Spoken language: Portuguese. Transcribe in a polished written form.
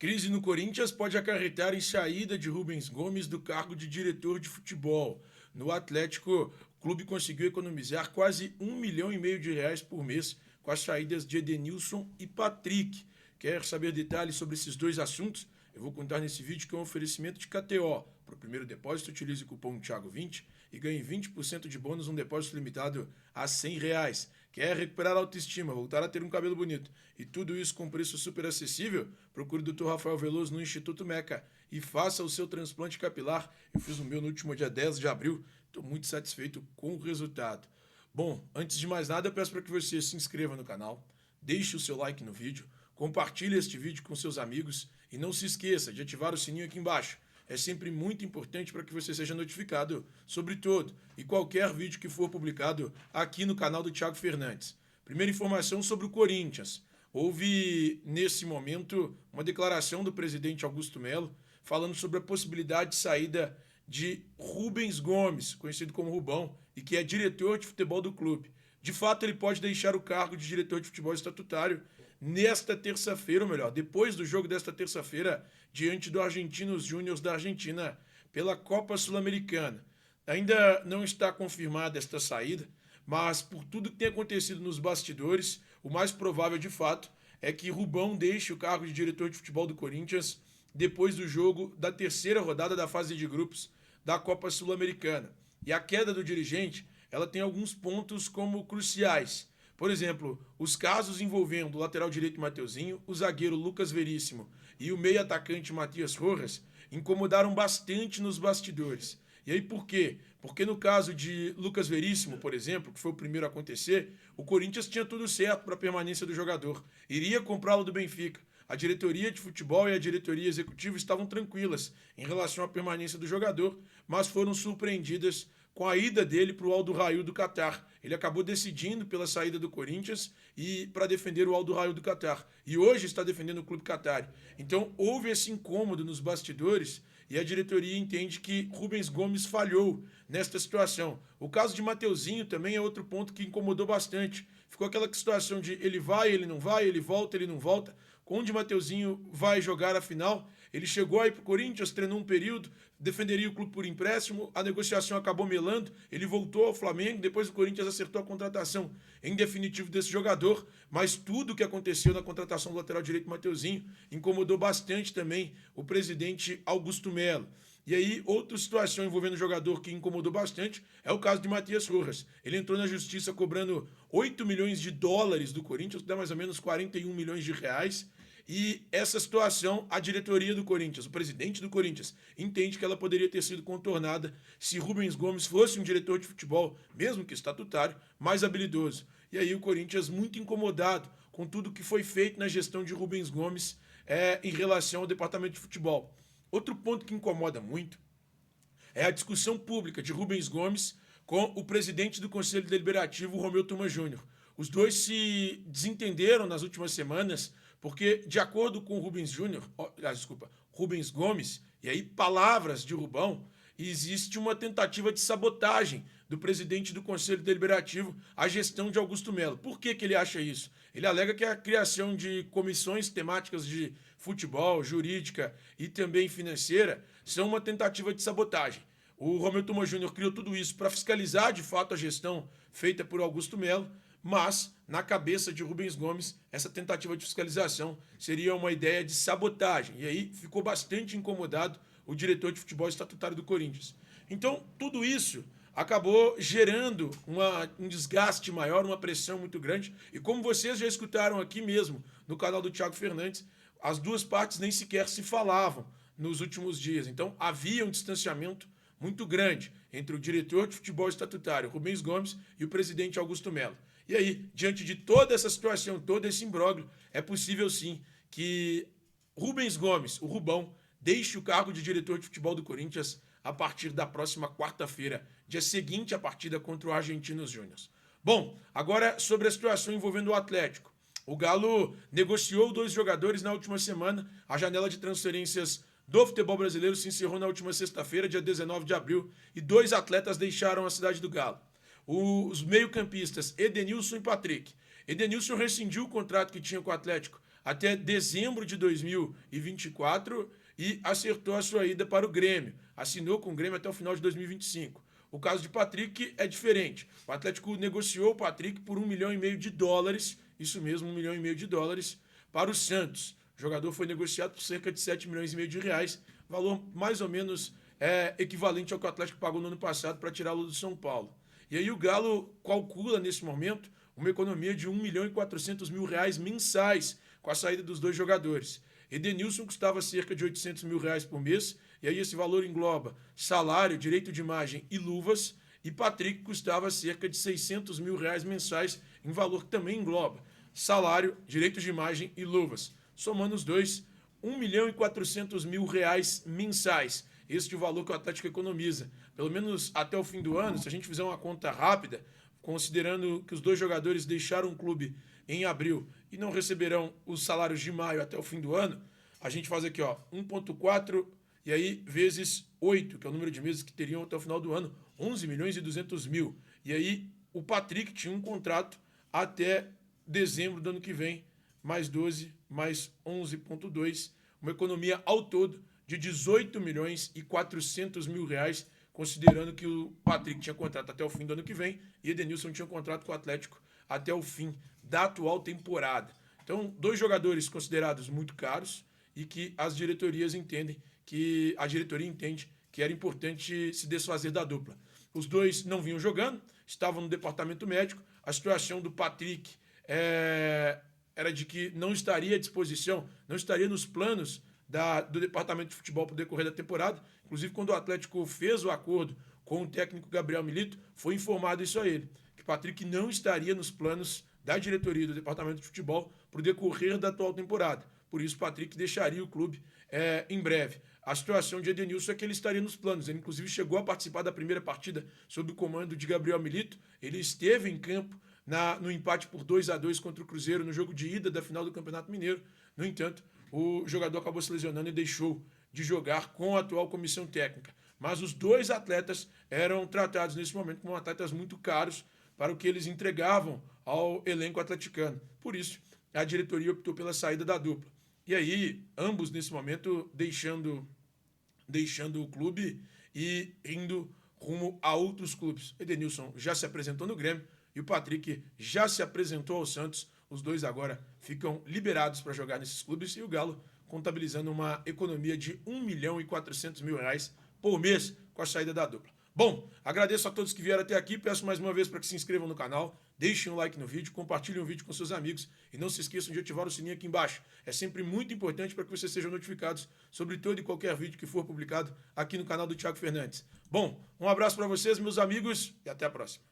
Crise no Corinthians pode acarretar em saída de Rubens Gomes do cargo de diretor de futebol. No Atlético, o clube conseguiu economizar quase 1,5 milhão por mês com as saídas de Edenilson e Patrick. Quer saber detalhes sobre esses dois assuntos? Eu vou contar nesse vídeo que é um oferecimento de KTO. Para o primeiro depósito, utilize o cupom Thiago20 e ganhe 20% de bônus num depósito limitado a R$ 100. Quer recuperar a autoestima, voltar a ter um cabelo bonito e tudo isso com preço super acessível? Procure o Dr. Rafael Veloso no Instituto Meca e faça o seu transplante capilar. Eu fiz o meu no último dia 10 de abril, estou muito satisfeito com o resultado. Bom, antes de mais nada, eu peço para que você se inscreva no canal, deixe o seu like no vídeo, compartilhe este vídeo com seus amigos e não se esqueça de ativar o sininho aqui embaixo. É sempre muito importante para que você seja notificado sobre todo e qualquer vídeo que for publicado aqui no canal do Thiago Fernandes. Primeira informação sobre o Corinthians. Houve, nesse momento, uma declaração do presidente Augusto Melo falando sobre a possibilidade de saída de Rubens Gomes, conhecido como Rubão, e que é diretor de futebol do clube. De fato, ele pode deixar o cargo de diretor de futebol estatutário nesta terça-feira, ou melhor, depois do jogo desta terça-feira, diante do Argentinos Júnior da Argentina, pela Copa Sul-Americana. Ainda não está confirmada esta saída, mas por tudo que tem acontecido nos bastidores, o mais provável de fato é que Rubão deixe o cargo de diretor de futebol do Corinthians depois do jogo da terceira rodada da fase de grupos da Copa Sul-Americana. E a queda do dirigente, ela tem alguns pontos como cruciais. Por exemplo, os casos envolvendo o lateral direito Mateuzinho, o zagueiro Lucas Veríssimo e o meio-atacante Matias Rojas incomodaram bastante nos bastidores. E aí por quê? Porque no caso de Lucas Veríssimo, por exemplo, que foi o primeiro a acontecer, o Corinthians tinha tudo certo para a permanência do jogador. Iria comprá-lo do Benfica. A diretoria de futebol e a diretoria executiva estavam tranquilas em relação à permanência do jogador, mas foram surpreendidas com a ida dele para o Al Rail do Catar. Ele acabou decidindo pela saída do Corinthians e para defender o Al Rail do Catar. E hoje está defendendo o clube Qatar. Então houve esse incômodo nos bastidores e a diretoria entende que Rubens Gomes falhou nesta situação. O caso de Mateuzinho também é outro ponto que incomodou bastante. Ficou aquela situação de ele vai, ele não vai, ele volta, ele não volta. Onde Mateuzinho vai jogar a final? Ele chegou aí para o Corinthians, treinou um período, defenderia o clube por empréstimo, a negociação acabou melando, ele voltou ao Flamengo, depois o Corinthians acertou a contratação em definitivo desse jogador, mas tudo o que aconteceu na contratação do lateral direito Mateuzinho incomodou bastante também o presidente Augusto Melo. E aí, outra situação envolvendo o jogador que incomodou bastante é o caso de Matias Rojas. Ele entrou na justiça cobrando 8 milhões de dólares do Corinthians, que dá mais ou menos 41 milhões de reais. E essa situação, a diretoria do Corinthians, o presidente do Corinthians, entende que ela poderia ter sido contornada se Rubens Gomes fosse um diretor de futebol, mesmo que estatutário, mais habilidoso. E aí o Corinthians muito incomodado com tudo que foi feito na gestão de Rubens Gomes em relação ao departamento de futebol. Outro ponto que incomoda muito é a discussão pública de Rubens Gomes com o presidente do Conselho Deliberativo, Romeu Thuma Júnior. Os dois se desentenderam nas últimas semanas porque, de acordo com Rubens Gomes, e aí palavras de Rubão, existe uma tentativa de sabotagem do presidente do Conselho Deliberativo à gestão de Augusto Melo. Por que ele acha isso? Ele alega que a criação de comissões temáticas de futebol, jurídica e também financeira são uma tentativa de sabotagem. O Romeu Thuma Júnior criou tudo isso para fiscalizar de fato a gestão feita por Augusto Melo, mas na cabeça de Rubens Gomes essa tentativa de fiscalização seria uma ideia de sabotagem. E aí ficou bastante incomodado o diretor de futebol estatutário do Corinthians. Então tudo isso acabou gerando um desgaste maior, uma pressão muito grande. E como vocês já escutaram aqui mesmo no canal do Thiago Fernandes, as duas partes nem sequer se falavam nos últimos dias. Então havia um distanciamento muito grande entre o diretor de futebol estatutário, Rubens Gomes, e o presidente Augusto Melo. E aí, diante de toda essa situação, todo esse imbróglio, é possível sim que Rubens Gomes, o Rubão, deixe o cargo de diretor de futebol do Corinthians a partir da próxima quarta-feira, dia seguinte à partida contra o Argentinos Júnior. Bom, agora sobre a situação envolvendo o Atlético. O Galo negociou 2 jogadores na última semana. A janela de transferências do futebol brasileiro se encerrou na última sexta-feira, dia 19 de abril, e 2 atletas deixaram a cidade do Galo. Os meio-campistas Edenilson e Patrick. Edenilson rescindiu o contrato que tinha com o Atlético até dezembro de 2024 e acertou a sua ida para o Grêmio. Assinou com o Grêmio até o final de 2025. O caso de Patrick é diferente. O Atlético negociou o Patrick por US$ 1,5 milhão, isso mesmo, US$ 1,5 milhão, para o Santos. O jogador foi negociado por cerca de R$ 7,5 milhões, valor mais ou menos equivalente ao que o Atlético pagou no ano passado para tirá-lo do São Paulo. E aí o Galo calcula, nesse momento, uma economia de R$ 1,4 milhão mensais com a saída dos dois jogadores. Edenilson custava cerca de R$ 800 mil por mês, e aí esse valor engloba salário, direito de imagem e luvas, e Patrick custava cerca de R$ 600 mil mensais, em valor que também engloba salário, direito de imagem e luvas. Somando os dois, R$ 1,4 milhão mensais. Este é o valor que o Atlético economiza. Pelo menos até o fim do ano, se a gente fizer uma conta rápida, considerando que os dois jogadores deixaram o clube em abril e não receberão os salários de maio até o fim do ano, a gente faz aqui, 1,4 e aí vezes 8, que é o número de meses que teriam até o final do ano, 11.200.000. E aí o Patrick tinha um contrato até dezembro do ano que vem, mais 12, mais 11,2, uma economia ao todo de R$ 18.400.000, considerando que o Patrick tinha contrato até o fim do ano que vem e Edenilson tinha um contrato com o Atlético até o fim da atual temporada. Então, dois jogadores considerados muito caros e que as diretorias entendem que a diretoria entende que era importante se desfazer da dupla. Os dois não vinham jogando, estavam no departamento médico. A situação do Patrick era de que não estaria à disposição, não estaria nos planos do departamento de futebol para o decorrer da temporada. Inclusive, quando o Atlético fez o acordo com o técnico Gabriel Milito, foi informado isso a ele, que Patrick não estaria nos planos da diretoria do departamento de futebol para o decorrer da atual temporada. Por isso, Patrick deixaria o clube em breve. A situação de Edenilson é que ele estaria nos planos. Ele, inclusive, chegou a participar da primeira partida sob o comando de Gabriel Milito. Ele esteve em campo no empate por 2-2 contra o Cruzeiro no jogo de ida da final do Campeonato Mineiro. No entanto, o jogador acabou se lesionando e deixou de jogar com a atual comissão técnica. Mas os dois atletas eram tratados nesse momento como atletas muito caros para o que eles entregavam ao elenco atleticano. Por isso, a diretoria optou pela saída da dupla. E aí, ambos nesse momento deixando o clube e indo rumo a outros clubes. Edenilson já se apresentou no Grêmio e o Patrick já se apresentou ao Santos. Os dois agora ficam liberados para jogar nesses clubes e o Galo contabilizando uma economia de R$ 1,4 milhão por mês com a saída da dupla. Bom, agradeço a todos que vieram até aqui, peço mais uma vez para que se inscrevam no canal, deixem um like no vídeo, compartilhem o vídeo com seus amigos e não se esqueçam de ativar o sininho aqui embaixo. É sempre muito importante para que vocês sejam notificados sobre todo e qualquer vídeo que for publicado aqui no canal do Thiago Fernandes. Bom, um abraço para vocês, meus amigos, e até a próxima.